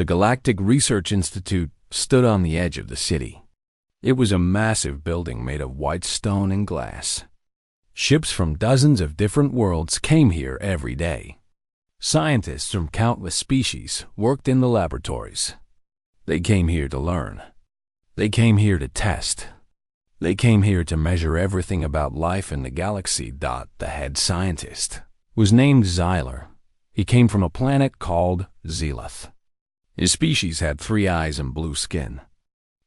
The Galactic Research Institute stood on the edge of the city. It was a massive building made of white stone and glass. Ships from dozens of different worlds came here every day. Scientists from countless species worked in the laboratories. They came here to learn. They came here to test. They came here to measure everything about life in the galaxy. The head scientist was named Xyler. He came from a planet called Zeleth. His species had 3 eyes and blue skin.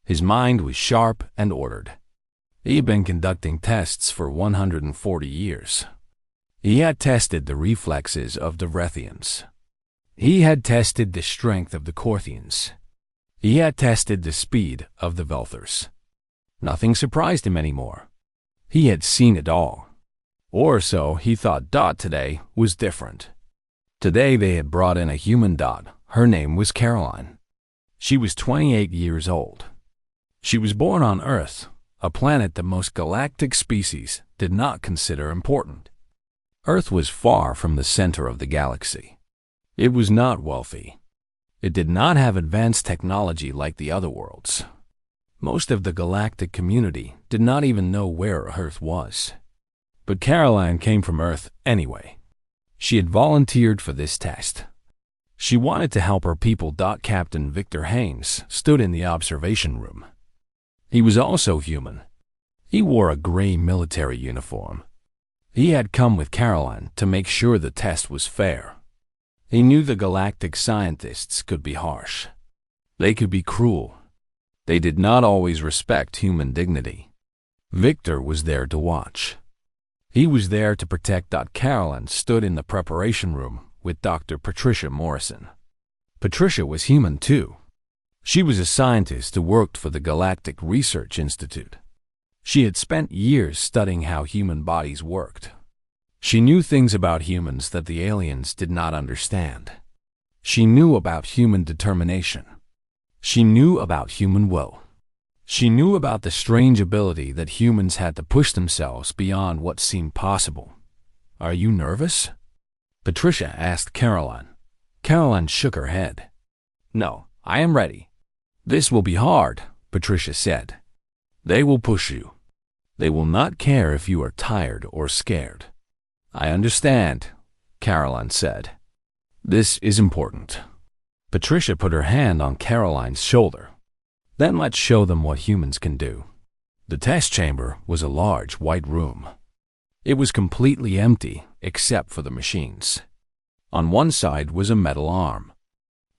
His mind was sharp and ordered. He had been conducting tests for 140 years. He had tested the reflexes of the Rethians. He had tested the strength of the Corthians. He had tested the speed of the Velthers. Nothing surprised him anymore. He had seen it all. Or so he thought. Today was different. Today they had brought in a human. Her name was Caroline. She was 28 years old. She was born on Earth, a planet that most galactic species did not consider important. Earth was far from the center of the galaxy. It was not wealthy. It did not have advanced technology like the other worlds. Most of the galactic community did not even know where Earth was. But Caroline came from Earth anyway. She had volunteered for this test. She wanted to help her people. Captain Victor Haynes stood in the observation room. He was also human. He wore a gray military uniform. He had come with Caroline to make sure the test was fair. He knew the galactic scientists could be harsh. They could be cruel. They did not always respect human dignity. Victor was there to watch. He was there to protect. Caroline stood in the preparation room with Dr. Patricia Morrison. Patricia was human too. She was a scientist who worked for the Galactic Research Institute. She had spent years studying how human bodies worked. She knew things about humans that the aliens did not understand. She knew about human determination. She knew about human will. She knew about the strange ability that humans had to push themselves beyond what seemed possible. "Are you nervous?" Patricia asked Caroline. Caroline shook her head. "No, I am ready." "This will be hard," Patricia said. "They will push you. They will not care if you are tired or scared." "I understand," Caroline said. "This is important." Patricia put her hand on Caroline's shoulder. "Then let's show them what humans can do." The test chamber was a large white room. It was completely empty except for the machines. On one side was a metal arm.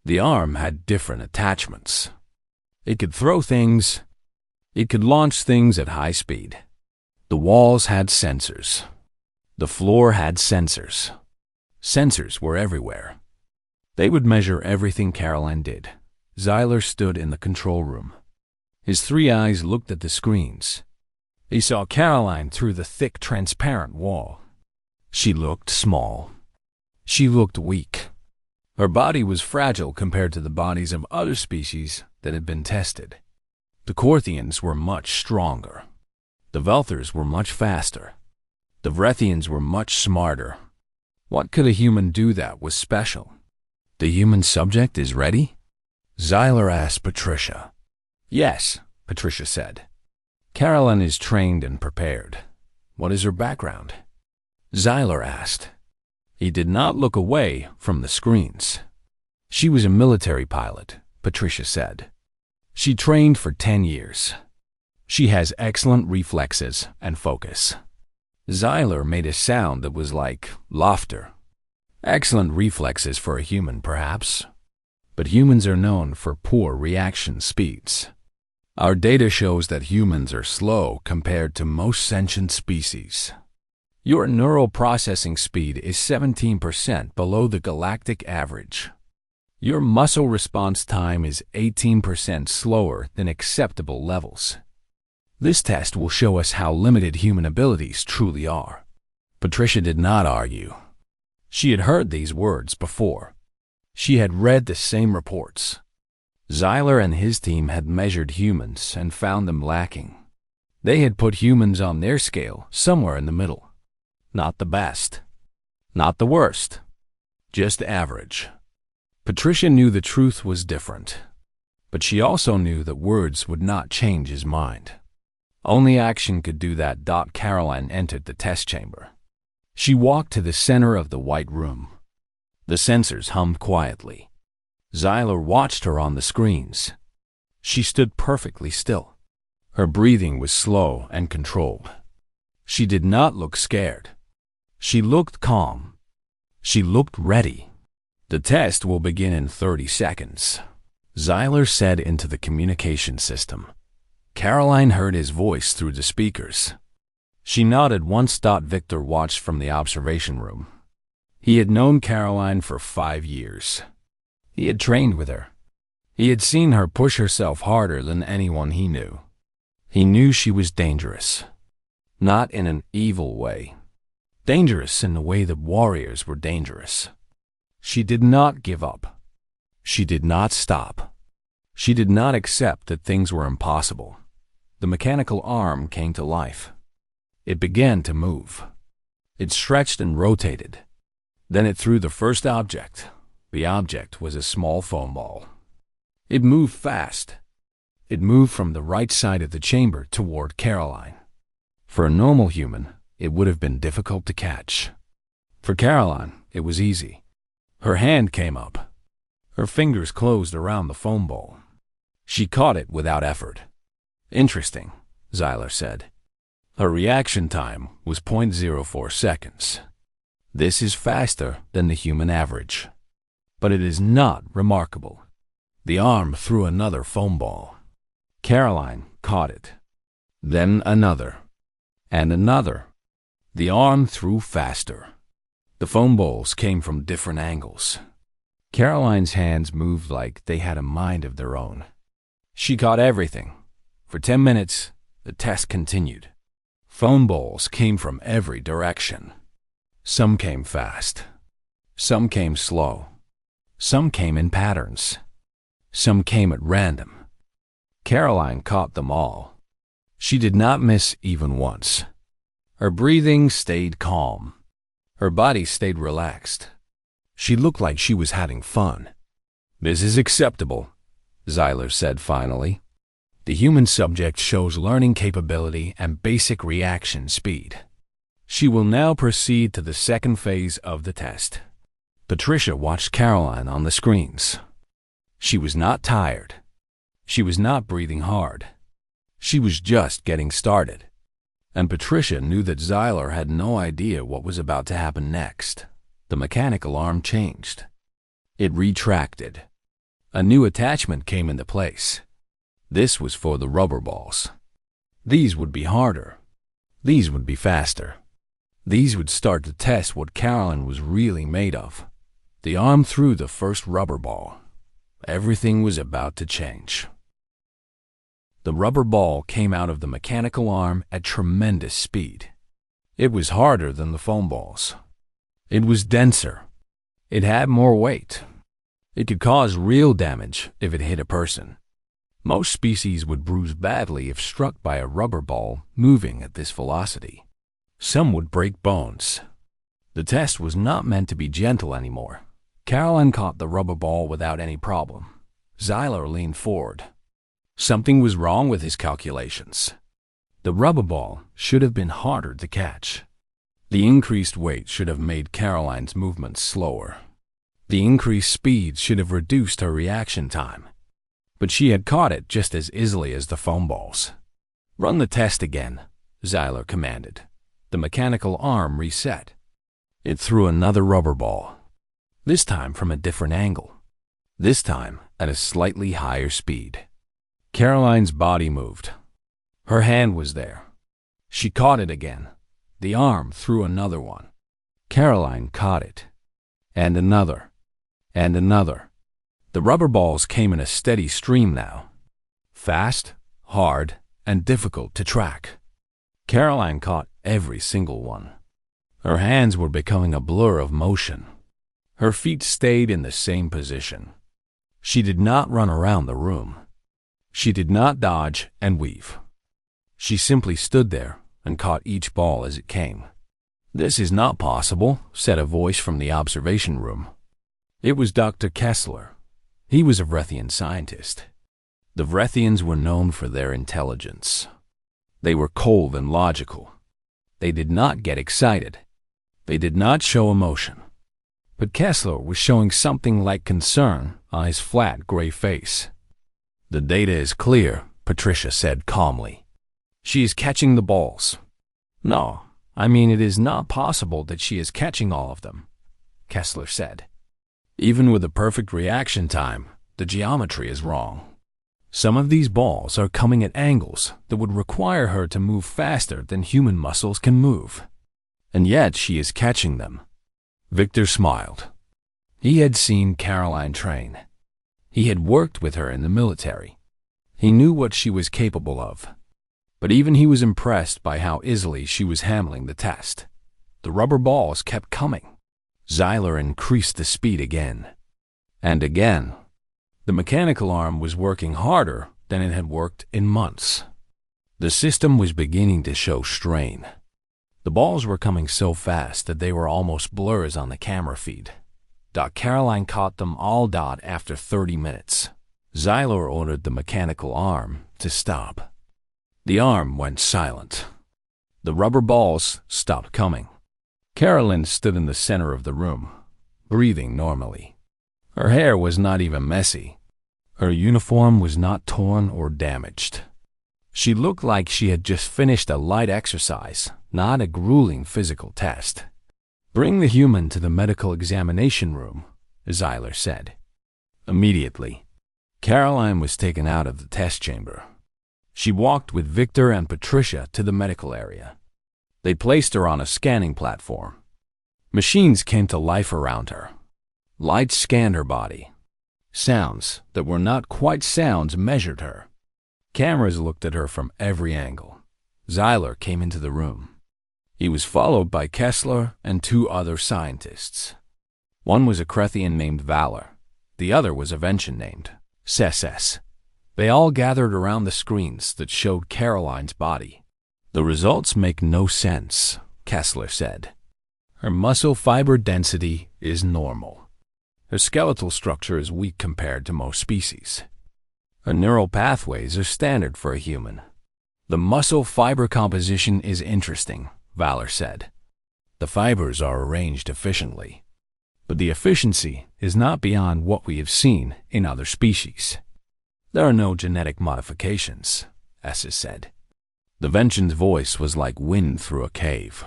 The arm had different attachments. It could throw things. It could launch things at high speed. The walls had sensors. The floor had sensors. Sensors were everywhere. They would measure everything Caroline did. Xyler stood in the control room. His 3 eyes looked at the screens. He saw Caroline through the thick, transparent wall. She looked small. She looked weak. Her body was fragile compared to the bodies of other species that had been tested. The Corthians were much stronger. The Velthers were much faster. The Vrethians were much smarter. What could a human do that was special? "The human subject is ready?" Xyler asked Patricia. "Yes," Patricia said. "Caroline is trained and prepared." "What is her background?" Xyler asked. He did not look away from the screens. "She was a military pilot," Patricia said. "She trained for 10 years. She has excellent reflexes and focus." Xyler made a sound that was like laughter. "Excellent reflexes for a human, perhaps. But humans are known for poor reaction speeds. Our data shows that humans are slow compared to most sentient species. Your neural processing speed is 17% below the galactic average. Your muscle response time is 18% slower than acceptable levels. This test will show us how limited human abilities truly are." Patricia did not argue. She had heard these words before. She had read the same reports. Xyler and his team had measured humans and found them lacking. They had put humans on their scale somewhere in the middle. Not the best. Not the worst. Just average. Patricia knew the truth was different, but she also knew that words would not change his mind. Only action could do that. Caroline entered the test chamber. She walked to the center of the white room. The sensors hummed quietly. Xyler watched her on the screens. She stood perfectly still. Her breathing was slow and controlled. She did not look scared. She looked calm. She looked ready. The test will begin in 30 seconds, Xyler said into the communication system. Caroline heard his voice through the speakers. She nodded once. Victor watched from the observation room. He had known Caroline for 5 years. He had trained with her. He had seen her push herself harder than anyone he knew. He knew she was dangerous. Not in an evil way. Dangerous in the way that warriors were dangerous. She did not give up. She did not stop. She did not accept that things were impossible. The mechanical arm came to life. It began to move. It stretched and rotated. Then it threw the first object. The object was a small foam ball. It moved fast. It moved from the right side of the chamber toward Caroline. For a normal human, it would have been difficult to catch. For Caroline, it was easy. Her hand came up. Her fingers closed around the foam ball. She caught it without effort. Interesting, Xyler said. Her reaction time was 0.04 seconds. This is faster than the human average. But it is not remarkable. The arm threw another foam ball. Caroline caught it. Then another. And another. The arm threw faster. The foam balls came from different angles. Caroline's hands moved like they had a mind of their own. She caught everything. For 10 minutes, the test continued. Foam balls came from every direction. Some came fast. Some came slow. Some came in patterns. Some came at random. Caroline caught them all. She did not miss even once. Her breathing stayed calm. Her body stayed relaxed. She looked like she was having fun. This is acceptable, Xyler said finally. The human subject shows learning capability and basic reaction speed. She will now proceed to the second phase of the test. Patricia watched Caroline on the screens. She was not tired. She was not breathing hard. She was just getting started. And Patricia knew that Xyler had no idea what was about to happen next. The mechanical arm changed. It retracted. A new attachment came into place. This was for the rubber balls. These would be harder. These would be faster. These would start to test what Caroline was really made of. The arm threw the first rubber ball. Everything was about to change. The rubber ball came out of the mechanical arm at tremendous speed. It was harder than the foam balls. It was denser. It had more weight. It could cause real damage if it hit a person. Most species would bruise badly if struck by a rubber ball moving at this velocity. Some would break bones. The test was not meant to be gentle anymore. Caroline caught the rubber ball without any problem. Xyler leaned forward. Something was wrong with his calculations. The rubber ball should have been harder to catch. The increased weight should have made Caroline's movements slower. The increased speed should have reduced her reaction time. But she had caught it just as easily as the foam balls. Run the test again, Xyler commanded. The mechanical arm reset. It threw another rubber ball. This time from a different angle. This time at a slightly higher speed. Caroline's body moved. Her hand was there. She caught it again. The arm threw another one. Caroline caught it. And another. And another. The rubber balls came in a steady stream now. Fast, hard, and difficult to track. Caroline caught every single one. Her hands were becoming a blur of motion. Her feet stayed in the same position. She did not run around the room. She did not dodge and weave. She simply stood there and caught each ball as it came. This is not possible, said a voice from the observation room. It was Dr. Kessler. He was a Vrethian scientist. The Vrethians were known for their intelligence. They were cold and logical. They did not get excited. They did not show emotion. But Kessler was showing something like concern on his flat gray face. "The data is clear," Patricia said calmly. "She is catching the balls." "No, I mean it is not possible that she is catching all of them," Kessler said. "Even with a perfect reaction time, the geometry is wrong. Some of these balls are coming at angles that would require her to move faster than human muscles can move. And yet she is catching them." Victor smiled. He had seen Caroline train. He had worked with her in the military. He knew what she was capable of. But even he was impressed by how easily she was handling the test. The rubber balls kept coming. Xyler increased the speed again. And again. The mechanical arm was working harder than it had worked in months. The system was beginning to show strain. The balls were coming so fast that they were almost blurs on the camera feed. Caroline caught them all after 30 minutes. Xyler ordered the mechanical arm to stop. The arm went silent. The rubber balls stopped coming. Carolyn stood in the center of the room, breathing normally. Her hair was not even messy. Her uniform was not torn or damaged. She looked like she had just finished a light exercise, not a grueling physical test. "Bring the human to the medical examination room," Xyler said. Immediately, Caroline was taken out of the test chamber. She walked with Victor and Patricia to the medical area. They placed her on a scanning platform. Machines came to life around her. Lights scanned her body. Sounds that were not quite sounds measured her. Cameras looked at her from every angle. Xyler came into the room. He was followed by Kessler and 2 other scientists. One was a Krethian named Valor. The other was a Vention named Ses. They all gathered around the screens that showed Caroline's body. "The results make no sense," Kessler said. "Her muscle fiber density is normal. Her skeletal structure is weak compared to most species. Her neural pathways are standard for a human. The muscle fiber composition is interesting," Valor said. "The fibers are arranged efficiently. But the efficiency is not beyond what we have seen in other species. There are no genetic modifications," Esses said. The Vention's voice was like wind through a cave.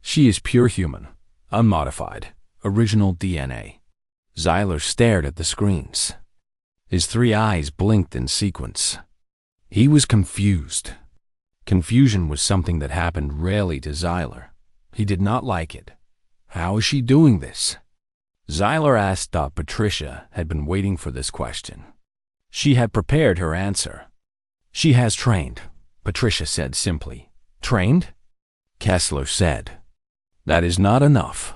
"She is pure human, unmodified, original DNA." Xyler stared at the screens. His 3 eyes blinked in sequence. He was confused. Confusion was something that happened rarely to Xyler. He did not like it. How is she doing this? Xyler asked. Patricia had been waiting for this question. She had prepared her answer. "She has trained," Patricia said simply. "Trained?" Kessler said. "That is not enough.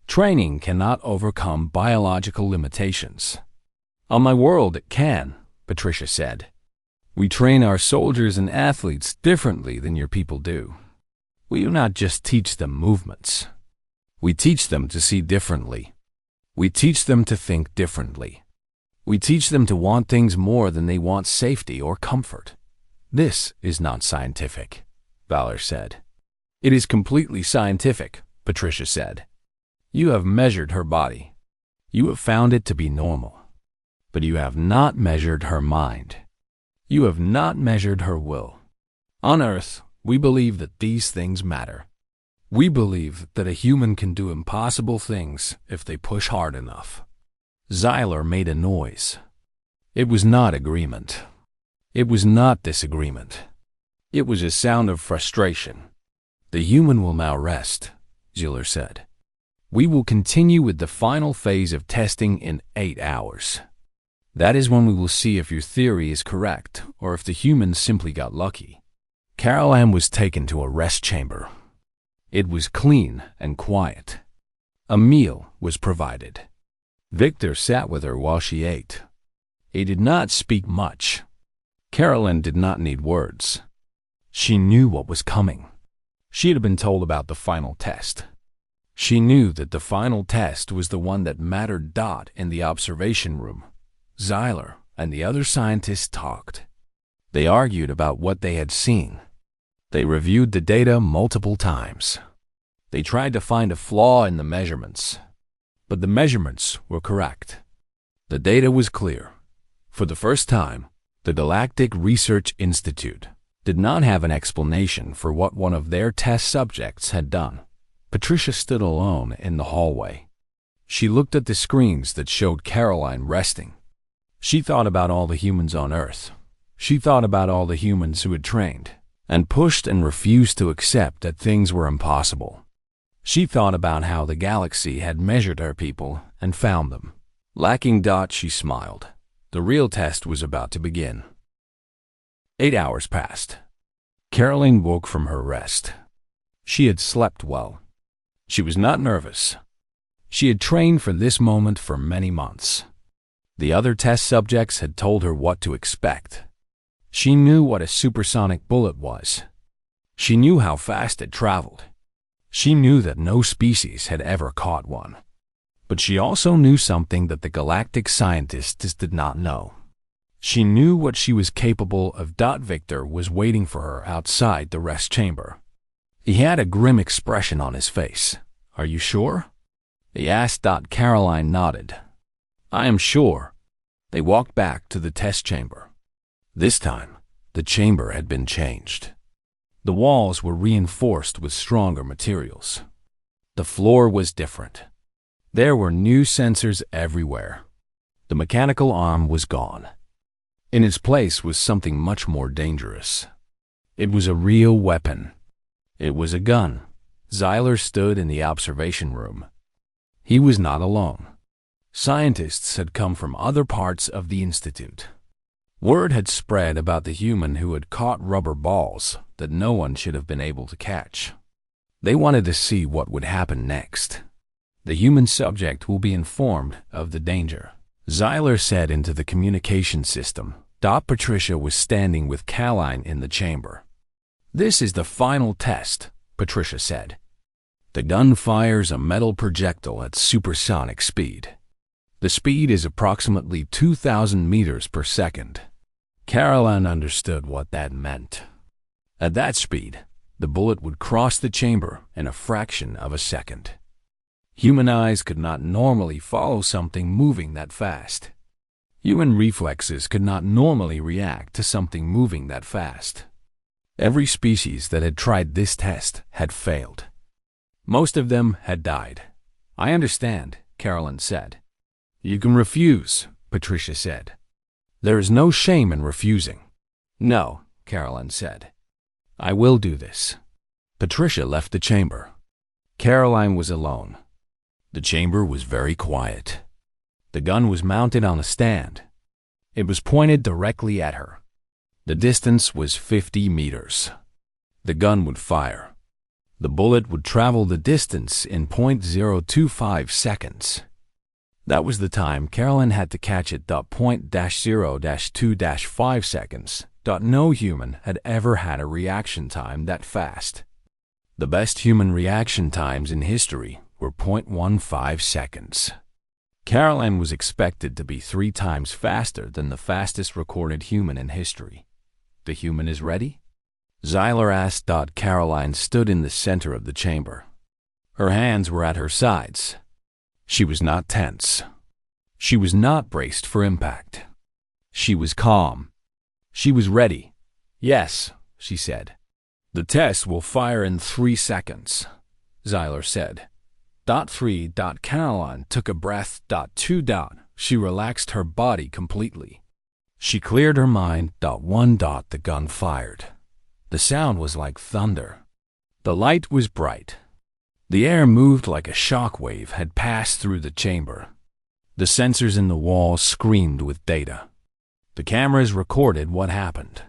Training cannot overcome biological limitations." "On my world, it can," Patricia said. "We train our soldiers and athletes differently than your people do. We do not just teach them movements. We teach them to see differently. We teach them to think differently. We teach them to want things more than they want safety or comfort. This is not scientific," Valor said. "It is completely scientific," Patricia said. "You have measured her body. You have found it to be normal. But you have not measured her mind. You have not measured her will. On Earth, we believe that these things matter. We believe that a human can do impossible things if they push hard enough." Xyler made a noise. It was not agreement. It was not disagreement. It was a sound of frustration. "The human will now rest," Xyler said. "We will continue with the final phase of testing in 8 hours. That is when we will see if your theory is correct or if the humans simply got lucky." Caroline was taken to a rest chamber. It was clean and quiet. A meal was provided. Victor sat with her while she ate. He did not speak much. Caroline did not need words. She knew what was coming. She had been told about the final test. She knew that the final test was the one that mattered. In the observation room, Xyler and the other scientists talked. They argued about what they had seen. They reviewed the data multiple times. They tried to find a flaw in the measurements, but the measurements were correct. The data was clear. For the first time, the Galactic Research Institute did not have an explanation for what one of their test subjects had done. Patricia stood alone in the hallway. She looked at the screens that showed Caroline resting. She thought about all the humans on Earth. She thought about all the humans who had trained and pushed and refused to accept that things were impossible. She thought about how the galaxy had measured her people and found them. Lacking. She smiled. The real test was about to begin. 8 hours passed. Caroline woke from her rest. She had slept well. She was not nervous. She had trained for this moment for many months. The other test subjects had told her what to expect. She knew what a supersonic bullet was. She knew how fast it traveled. She knew that no species had ever caught one. But she also knew something that the galactic scientists did not know. She knew what she was capable of. Victor was waiting for her outside the rest chamber. He had a grim expression on his face. "Are you sure?" he asked. Caroline nodded. "I am sure." They walked back to the test chamber. This time, the chamber had been changed. The walls were reinforced with stronger materials. The floor was different. There were new sensors everywhere. The mechanical arm was gone. In its place was something much more dangerous. It was a real weapon. It was a gun. Xyler stood in the observation room. He was not alone. Scientists had come from other parts of the institute. Word had spread about the human who had caught rubber balls that no one should have been able to catch. They wanted to see what would happen next. "The human subject will be informed of the danger," Xyler said into the communication system. Patricia was standing with Caroline in the chamber. "This is the final test," Patricia said. "The gun fires a metal projectile at supersonic speed. The speed is approximately 2,000 meters per second. Caroline understood what that meant. At that speed, the bullet would cross the chamber in a fraction of a second. Human eyes could not normally follow something moving that fast. Human reflexes could not normally react to something moving that fast. Every species that had tried this test had failed. Most of them had died. "I understand," Caroline said. "You can refuse," Patricia said. "There is no shame in refusing." "No," Caroline said. "I will do this." Patricia left the chamber. Caroline was alone. The chamber was very quiet. The gun was mounted on a stand. It was pointed directly at her. The distance was 50 meters. The gun would fire. The bullet would travel the distance in 0.025 seconds. That was the time Caroline had to catch it. 0.0-2-5 seconds. No human had ever had a reaction time that fast. The best human reaction times in history were 0.15 seconds. Caroline was expected to be 3 times faster than the fastest recorded human in history. "The human is ready?" Xyler asked. Caroline stood in the center of the chamber. Her hands were at her sides. She was not tense. She was not braced for impact. She was calm. She was ready. "Yes," she said. "The test will fire in 3 seconds," Xyler said. 3. Caroline took a breath. 2. She relaxed her body completely. She cleared her mind. 1. The gun fired. The sound was like thunder. The light was bright. The air moved like a shock wave had passed through the chamber. The sensors in the wall screamed with data. The cameras recorded what happened.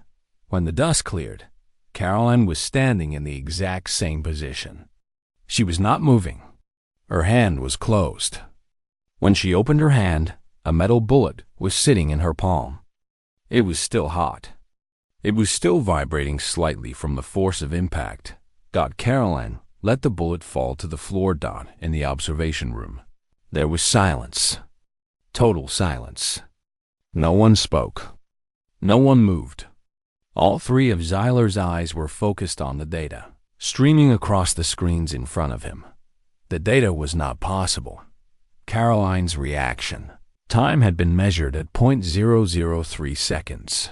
When the dust cleared, Caroline was standing in the exact same position. She was not moving. Her hand was closed. When she opened her hand, a metal bullet was sitting in her palm. It was still hot. It was still vibrating slightly from the force of impact. Caroline let the bullet fall to the floor. In the observation room, there was silence. Total silence. No one spoke. No one moved. All three of Zyler's eyes were focused on the data, streaming across the screens in front of him. The data was not possible. Caroline's reaction. Time had been measured at 0.003 seconds.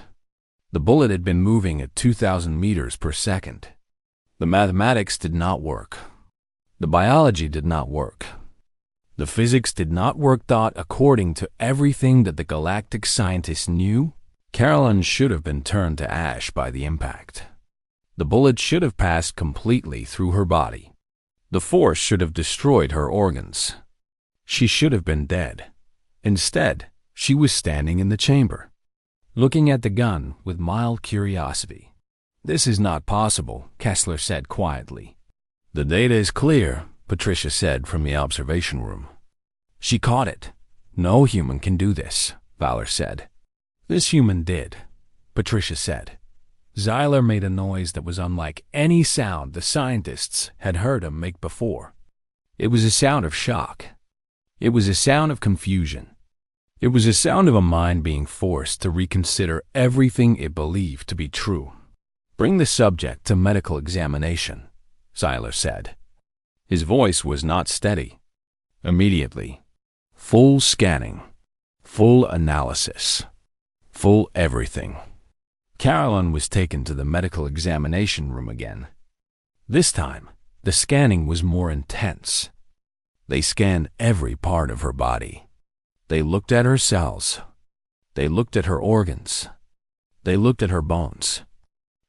The bullet had been moving at 2,000 meters per second. The mathematics did not work. The biology did not work. The physics did not work. According to everything that the galactic scientists knew, Caroline should have been turned to ash by the impact. The bullet should have passed completely through her body. The force should have destroyed her organs. She should have been dead. Instead, she was standing in the chamber, looking at the gun with mild curiosity. "This is not possible," Kessler said quietly. "The data is clear," Patricia said from the observation room. "She caught it. No human can do this," Valor said. "This human did," Patricia said. Zyler made a noise that was unlike any sound the scientists had heard him make before. It was a sound of shock. It was a sound of confusion. It was a sound of a mind being forced to reconsider everything it believed to be true. "Bring the subject to medical examination," Zyler said. His voice was not steady. Immediately. Full scanning. Full analysis. Full everything. Caroline was taken to the medical examination room again. This time, the scanning was more intense. They scanned every part of her body. They looked at her cells. They looked at her organs. They looked at her bones.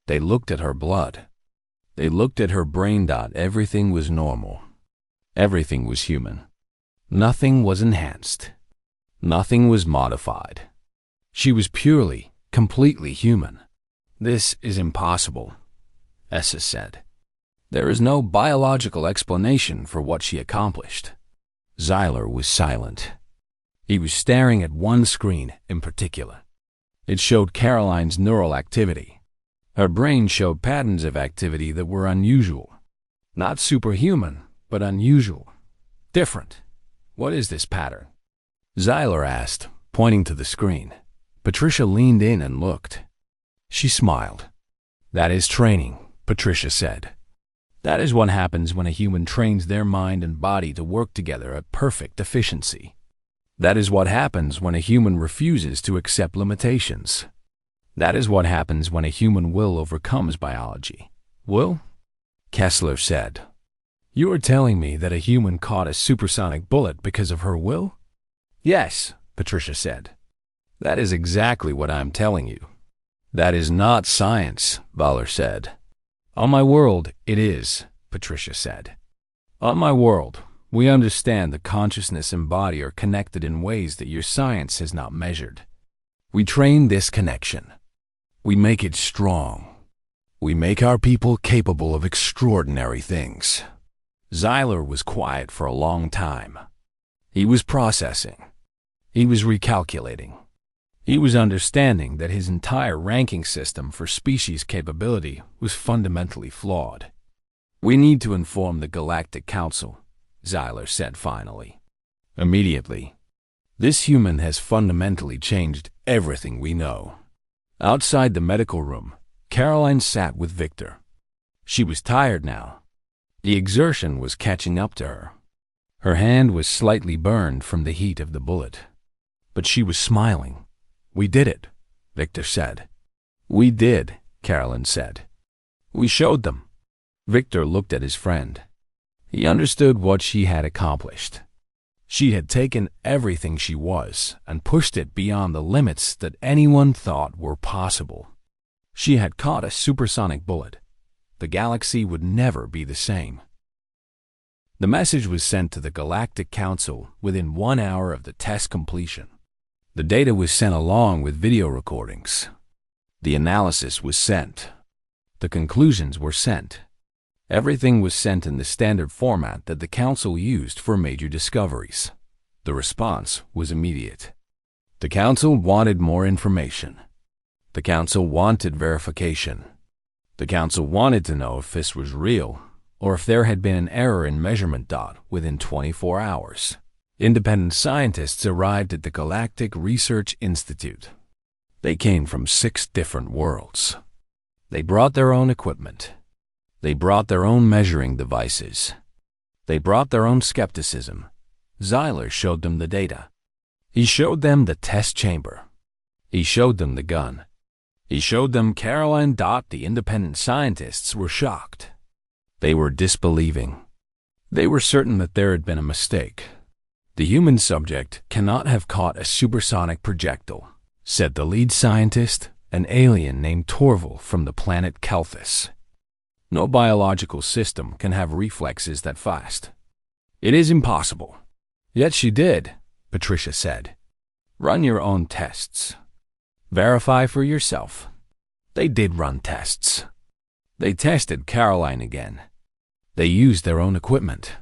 They looked at her blood. They looked at her brain. Everything was normal. Everything was human. Nothing was enhanced. Nothing was modified. She was purely, completely human. "This is impossible," Essa said. "There is no biological explanation for what she accomplished." Zyler was silent. He was staring at one screen in particular. It showed Caroline's neural activity. Her brain showed patterns of activity that were unusual. Not superhuman, but unusual. Different. "What is this pattern?" Zyler asked, pointing to the screen. Patricia leaned in and looked. She smiled. "That is training," Patricia said. "That is what happens when a human trains their mind and body to work together at perfect efficiency. That is what happens when a human refuses to accept limitations. That is what happens when a human will overcomes biology." "Will?" Kessler said. "You are telling me that a human caught a supersonic bullet because of her will?" "Yes," Patricia said. "That is exactly what I am telling you." "That is not science," Valor said. "On my world, it is," Patricia said. "On my world, we understand that consciousness and body are connected in ways that your science has not measured. We train this connection. We make it strong. We make our people capable of extraordinary things." Zyler was quiet for a long time. He was processing. He was recalculating. He was understanding that his entire ranking system for species capability was fundamentally flawed. "We need to inform the Galactic Council," Zyler said finally. "Immediately. This human has fundamentally changed everything we know." Outside the medical room, Caroline sat with Victor. She was tired now. The exertion was catching up to her. Her hand was slightly burned from the heat of the bullet. But she was smiling. "We did it," Victor said. "We did," Caroline said. "We showed them." Victor looked at his friend. He understood what she had accomplished. She had taken everything she was and pushed it beyond the limits that anyone thought were possible. She had caught a supersonic bullet. The galaxy would never be the same. The message was sent to the Galactic Council within 1 hour of the test completion. The data was sent along with video recordings. The analysis was sent. The conclusions were sent. Everything was sent in the standard format that the Council used for major discoveries. The response was immediate. The Council wanted more information. The Council wanted verification. The Council wanted to know if this was real, or if there had been an error in measurement dot within 24 hours. Independent scientists arrived at the Galactic Research Institute. They came from 6 different worlds. They brought their own equipment. They brought their own measuring devices. They brought their own skepticism. Zyler showed them the data. He showed them the test chamber. He showed them the gun. He showed them Caroline. The independent scientists were shocked. They were disbelieving. They were certain that there had been a mistake. The human subject cannot have caught a supersonic projectile, said the lead scientist, an alien named Torval from the planet Kelthus. No biological system can have reflexes that fast. It is impossible. Yet she did, Patricia said. Run your own tests. Verify for yourself. They did run tests. They tested Caroline again. They used their own equipment.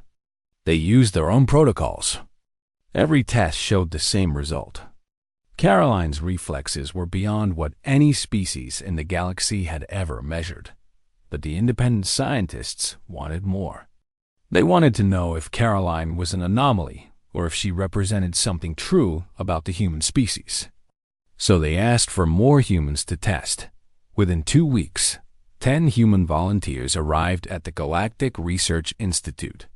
They used their own protocols. Every test showed the same result. Caroline's reflexes were beyond what any species in the galaxy had ever measured. But the independent scientists wanted more. They wanted to know if Caroline was an anomaly or if she represented something true about the human species. So they asked for more humans to test. Within 2 weeks, 10 human volunteers arrived at the Galactic Research Institute.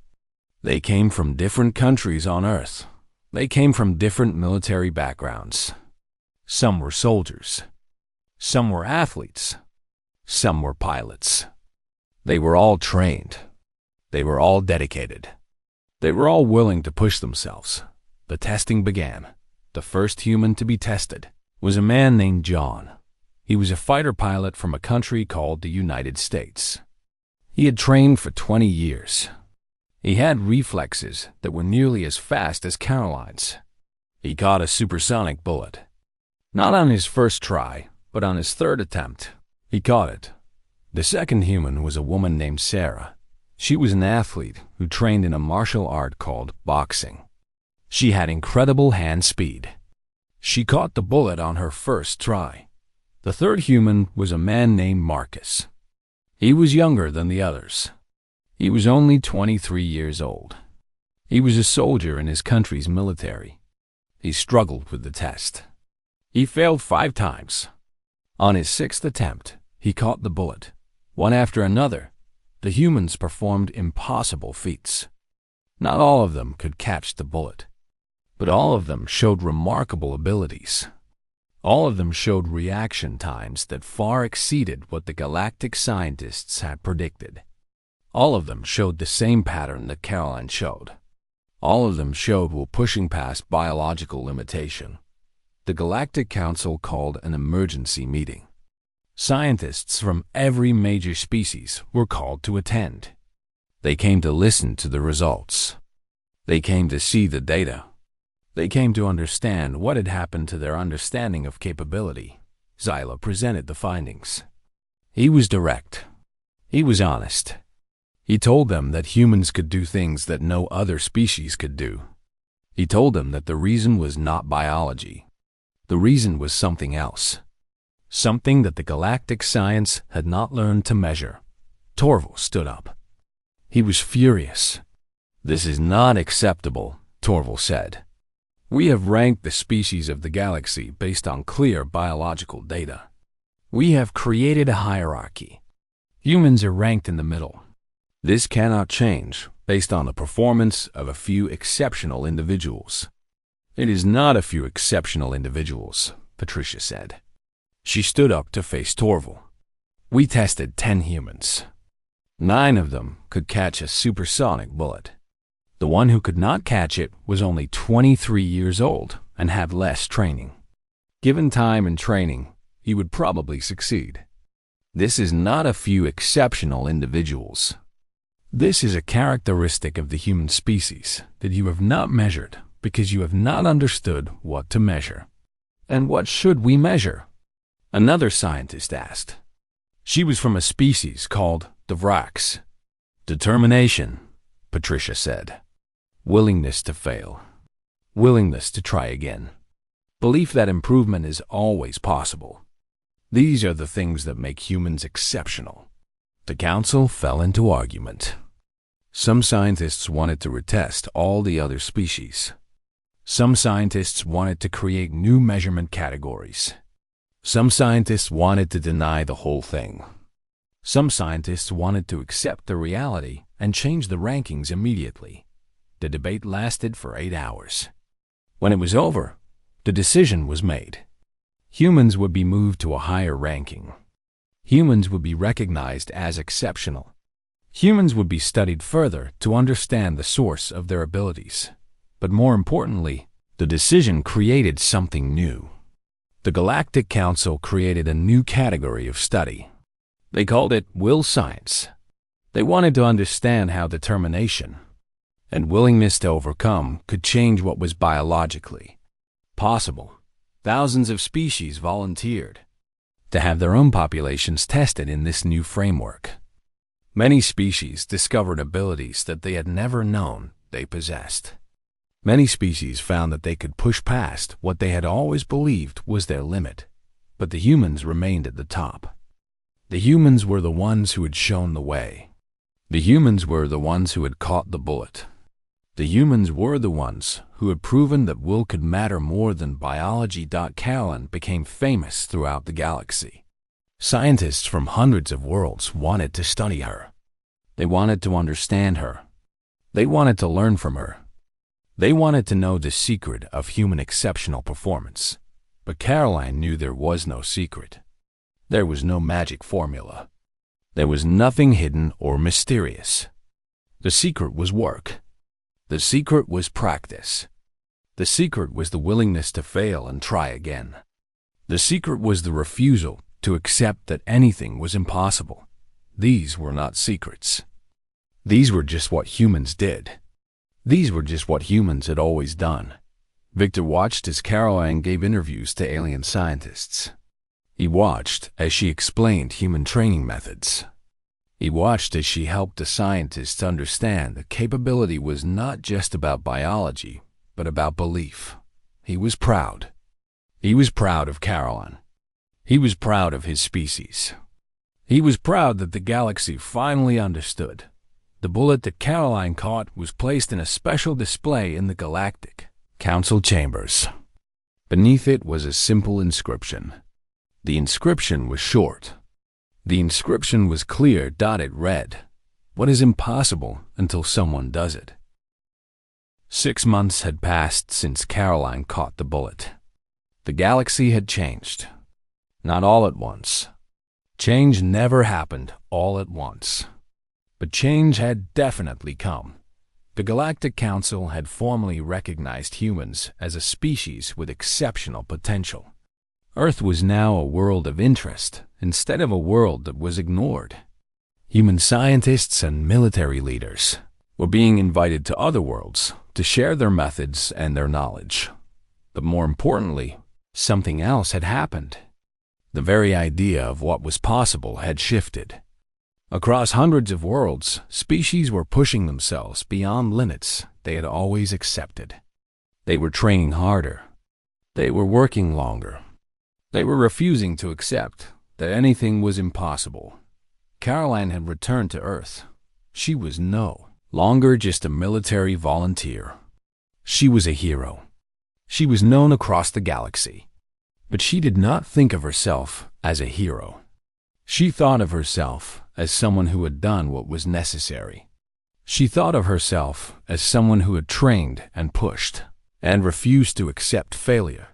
They came from different countries on Earth. They came from different military backgrounds. Some were soldiers. Some were athletes. Some were pilots. They were all trained. They were all dedicated. They were all willing to push themselves. The testing began. The first human to be tested was a man named John. He was a fighter pilot from a country called the United States. He had trained for 20 years. He had reflexes that were nearly as fast as Caroline's. He caught a supersonic bullet. Not on his first try, but on his 3rd attempt, he caught it. The second human was a woman named Sarah. She was an athlete who trained in a martial art called boxing. She had incredible hand speed. She caught the bullet on her first try. The third human was a man named Marcus. He was younger than the others. He was only 23 years old. He was a soldier in his country's military. He struggled with the test. He failed 5 times. On his 6th attempt, he caught the bullet. One after another, the humans performed impossible feats. Not all of them could catch the bullet, but all of them showed remarkable abilities. All of them showed reaction times that far exceeded what the galactic scientists had predicted. All of them showed the same pattern that Caroline showed. All of them showed while pushing past biological limitation. The Galactic Council called an emergency meeting. Scientists from every major species were called to attend. They came to listen to the results. They came to see the data. They came to understand what had happened to their understanding of capability. Zyla presented the findings. He was direct. He was honest. He told them that humans could do things that no other species could do. He told them that the reason was not biology. The reason was something else. Something that the galactic science had not learned to measure. Torval stood up. He was furious. "This is not acceptable," Torval said. "We have ranked the species of the galaxy based on clear biological data. We have created a hierarchy. Humans are ranked in the middle. This cannot change based on the performance of a few exceptional individuals." "It is not a few exceptional individuals," Patricia said. She stood up to face Torval. "We tested 10 humans. 9 of them could catch a supersonic bullet. The one who could not catch it was only 23 years old and had less training. Given time and training, he would probably succeed. This is not a few exceptional individuals. This is a characteristic of the human species that you have not measured because you have not understood what to measure." "And what should we measure?" another scientist asked. She was from a species called the Vrax. "Determination," Patricia said. "Willingness to fail. Willingness to try again. Belief that improvement is always possible. These are the things that make humans exceptional." The council fell into argument. Some scientists wanted to retest all the other species. Some scientists wanted to create new measurement categories. Some scientists wanted to deny the whole thing. Some scientists wanted to accept the reality and change the rankings immediately. The debate lasted for 8 hours. When it was over, the decision was made. Humans would be moved to a higher ranking. Humans would be recognized as exceptional. Humans would be studied further to understand the source of their abilities. But more importantly, the decision created something new. The Galactic Council created a new category of study. They called it will science. They wanted to understand how determination and willingness to overcome could change what was biologically possible. Thousands of species volunteered to have their own populations tested in this new framework. Many species discovered abilities that they had never known they possessed. Many species found that they could push past what they had always believed was their limit, but the humans remained at the top. The humans were the ones who had shown the way. The humans were the ones who had caught the bullet. The humans were the ones who had proven that will could matter more than biology. Caroline became famous throughout the galaxy. Scientists from hundreds of worlds wanted to study her. They wanted to understand her. They wanted to learn from her. They wanted to know the secret of human exceptional performance. But Caroline knew there was no secret. There was no magic formula. There was nothing hidden or mysterious. The secret was work. The secret was practice. The secret was the willingness to fail and try again. The secret was the refusal to accept that anything was impossible. These were not secrets. These were just what humans did. These were just what humans had always done. Victor watched as Caroline gave interviews to alien scientists. He watched as she explained human training methods. He watched as she helped the scientists understand that capability was not just about biology, but about belief. He was proud. He was proud of Caroline. He was proud of his species. He was proud that the galaxy finally understood. The bullet that Caroline caught was placed in a special display in the Galactic Council chambers. Beneath it was a simple inscription. The inscription was short. The inscription was clear. It read, "What is impossible until someone does it?" 6 months had passed since Caroline caught the bullet. The galaxy had changed. Not all at once. Change never happened all at once. But change had definitely come. The Galactic Council had formally recognized humans as a species with exceptional potential. Earth was now a world of interest instead of a world that was ignored. Human scientists and military leaders were being invited to other worlds to share their methods and their knowledge. But more importantly, something else had happened. The very idea of what was possible had shifted. Across hundreds of worlds, species were pushing themselves beyond limits they had always accepted. They were training harder. They were working longer. They were refusing to accept that anything was impossible. Caroline had returned to Earth. She was no longer just a military volunteer. She was a hero. She was known across the galaxy. But she did not think of herself as a hero. She thought of herself as someone who had done what was necessary. She thought of herself as someone who had trained and pushed and refused to accept failure.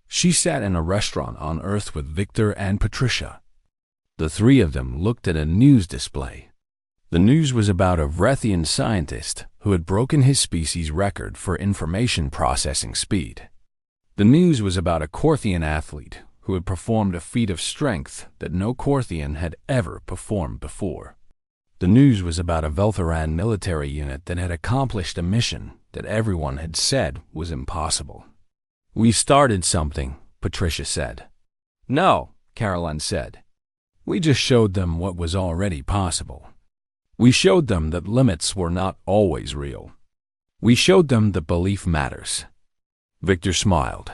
She sat in a restaurant on Earth with Victor and Patricia. The three of them looked at a news display. The news was about a Vrethian scientist who had broken his species' record for information processing speed. The news was about a Korthian athlete who had performed a feat of strength that no Korthian had ever performed before. The news was about a Veltharan military unit that had accomplished a mission that everyone had said was impossible. "We started something," Patricia said. "No," Caroline said. "We just showed them what was already possible. We showed them that limits were not always real. We showed them that belief matters." Victor smiled.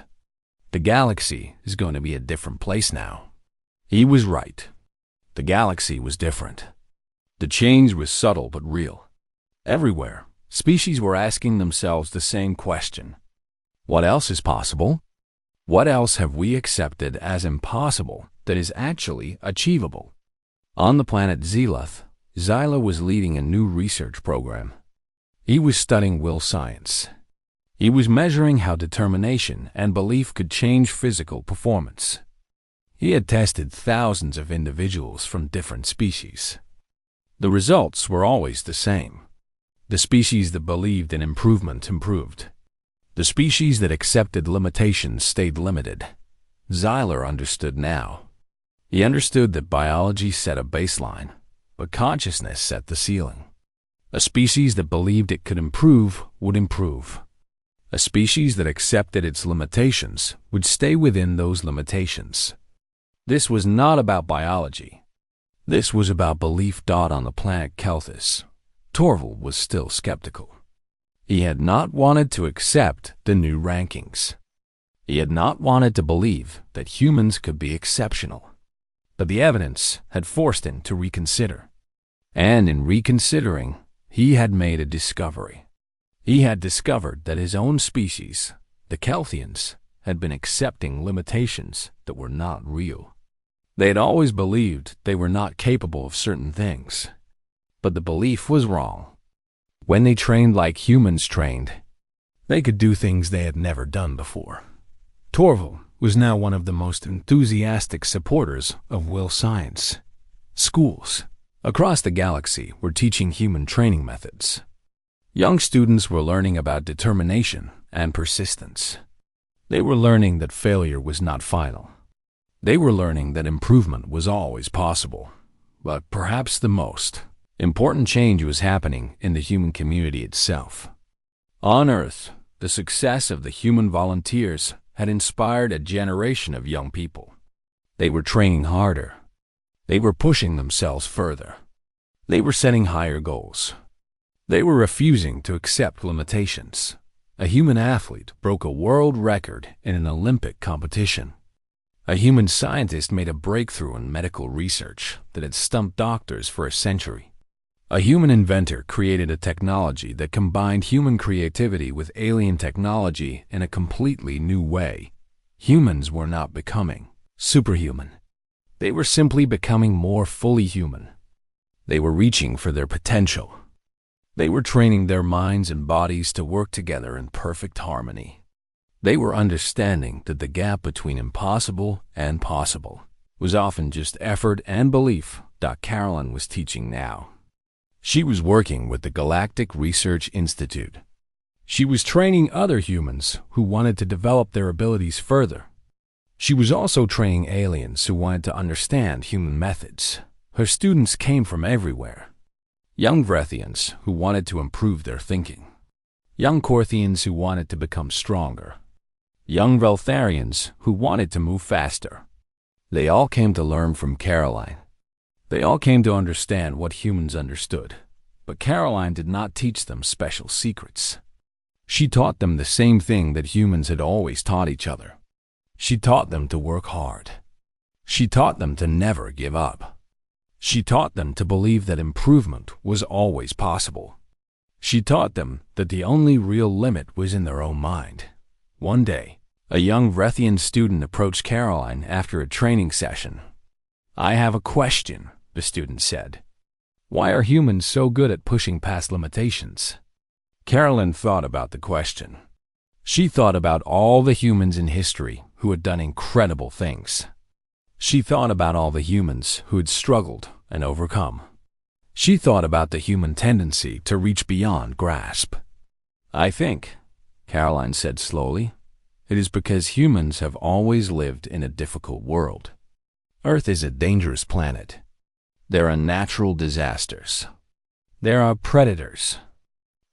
The galaxy is going to be a different place now. He was right. The galaxy was different. The change was subtle but real. Everywhere, species were asking themselves the same question. What else is possible? What else have we accepted as impossible that is actually achievable? On the planet Zealoth, Zyla was leading a new research program. He was studying will science. He was measuring how determination and belief could change physical performance. He had tested thousands of individuals from different species. The results were always the same. The species that believed in improvement improved. The species that accepted limitations stayed limited. Zyler understood now. He understood that biology set a baseline, but consciousness set the ceiling. A species that believed it could improve would improve. A species that accepted its limitations would stay within those limitations. This was not about biology. This was about belief. On the planet Kelthus, Torval was still skeptical. He had not wanted to accept the new rankings. He had not wanted to believe that humans could be exceptional. But the evidence had forced him to reconsider. And in reconsidering, he had made a discovery. He had discovered that his own species, the Kelthians, had been accepting limitations that were not real. They had always believed they were not capable of certain things. But the belief was wrong. When they trained like humans trained, they could do things they had never done before. Torval was now one of the most enthusiastic supporters of will science. Schools across the galaxy were teaching human training methods. Young students were learning about determination and persistence. They were learning that failure was not final. They were learning that improvement was always possible. But perhaps the most important change was happening in the human community itself. On Earth, the success of the human volunteers had inspired a generation of young people. They were training harder. They were pushing themselves further. They were setting higher goals. They were refusing to accept limitations. A human athlete broke a world record in an Olympic competition. A human scientist made a breakthrough in medical research that had stumped doctors for a century. A human inventor created a technology that combined human creativity with alien technology in a completely new way. Humans were not becoming superhuman. They were simply becoming more fully human. They were reaching for their potential. They were training their minds and bodies to work together in perfect harmony. They were understanding that the gap between impossible and possible was often just effort and belief. Caroline was teaching now. She was working with the Galactic Research Institute. She was training other humans who wanted to develop their abilities further. She was also training aliens who wanted to understand human methods. Her students came from everywhere. Young Vrethians who wanted to improve their thinking. Young Korthians who wanted to become stronger. Young Veltharians who wanted to move faster. They all came to learn from Caroline. They all came to understand what humans understood. But Caroline did not teach them special secrets. She taught them the same thing that humans had always taught each other. She taught them to work hard. She taught them to never give up. She taught them to believe that improvement was always possible. She taught them that the only real limit was in their own mind. One day, a young Vrethian student approached Caroline after a training session. "I have a question," the student said. "Why are humans so good at pushing past limitations?" Caroline thought about the question. She thought about all the humans in history who had done incredible things. She thought about all the humans who had struggled and overcome. She thought about the human tendency to reach beyond grasp. "I think," Caroline said slowly, "it is because humans have always lived in a difficult world. Earth is a dangerous planet. There are natural disasters. There are predators.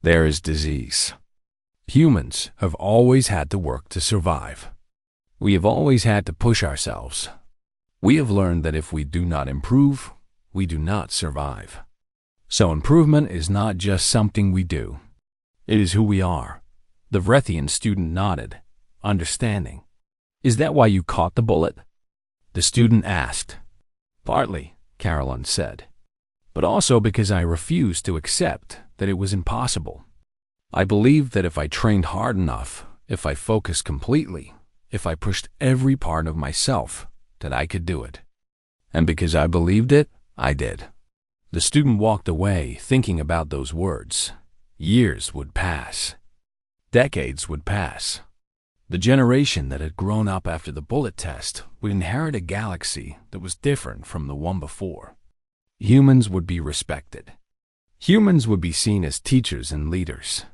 There is disease. Humans have always had to work to survive. We have always had to push ourselves. We have learned that if we do not improve, we do not survive. So improvement is not just something we do. It is who we are." The Vrethian student nodded, understanding. "Is that why you caught the bullet?" the student asked. "Partly," Caroline said. but also because I refused to accept that it was impossible. I believed that if I trained hard enough, if I focused completely, if I pushed every part of myself, that I could do it. And because I believed it, I did. The student walked away thinking about those words. Years would pass. Decades would pass. The generation that had grown up after the bullet test would inherit a galaxy that was different from the one before. Humans would be respected. Humans would be seen as teachers and leaders.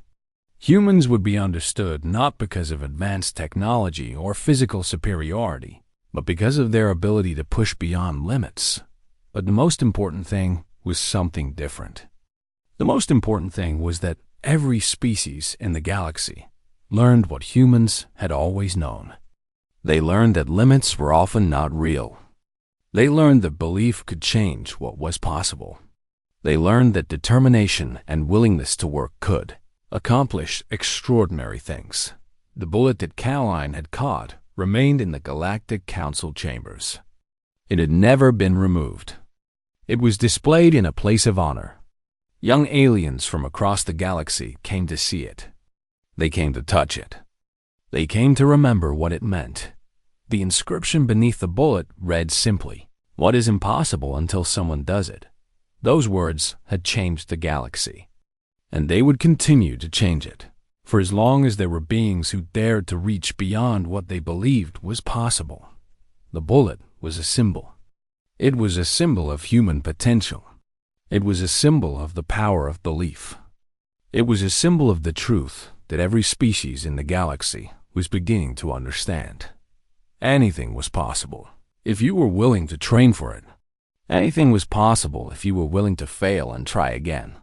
Humans would be understood not because of advanced technology or physical superiority, but because of their ability to push beyond limits. But the most important thing was something different. The most important thing was that every species in the galaxy learned what humans had always known. They learned that limits were often not real. They learned that belief could change what was possible. They learned that determination and willingness to work could accomplish extraordinary things. The bullet that Caroline had caught remained in the Galactic Council chambers. It had never been removed. It was displayed in a place of honor. Young aliens from across the galaxy came to see it. They came to touch it. They came to remember what it meant. The inscription beneath the bullet read simply, "What is impossible until someone does it." Those words had changed the galaxy. And they would continue to change it, for as long as there were beings who dared to reach beyond what they believed was possible. The bullet was a symbol. It was a symbol of human potential. It was a symbol of the power of belief. It was a symbol of the truth that every species in the galaxy was beginning to understand. Anything was possible if you were willing to train for it. Anything was possible if you were willing to fail and try again.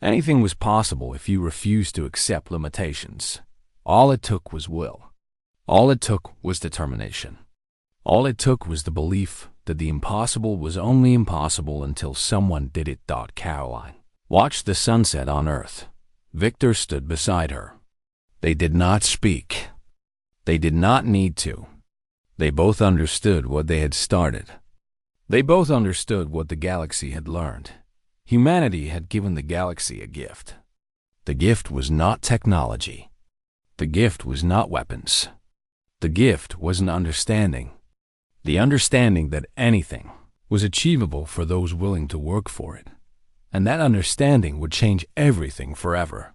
Anything was possible if you refused to accept limitations. All it took was will. All it took was determination. All it took was the belief that the impossible was only impossible until someone did it. Caroline watched the sunset on Earth. Victor stood beside her. They did not speak. They did not need to. They both understood what they had started. They both understood what the galaxy had learned. Humanity had given the galaxy a gift. The gift was not technology. The gift was not weapons. The gift was an understanding. The understanding that anything was achievable for those willing to work for it. And that understanding would change everything forever.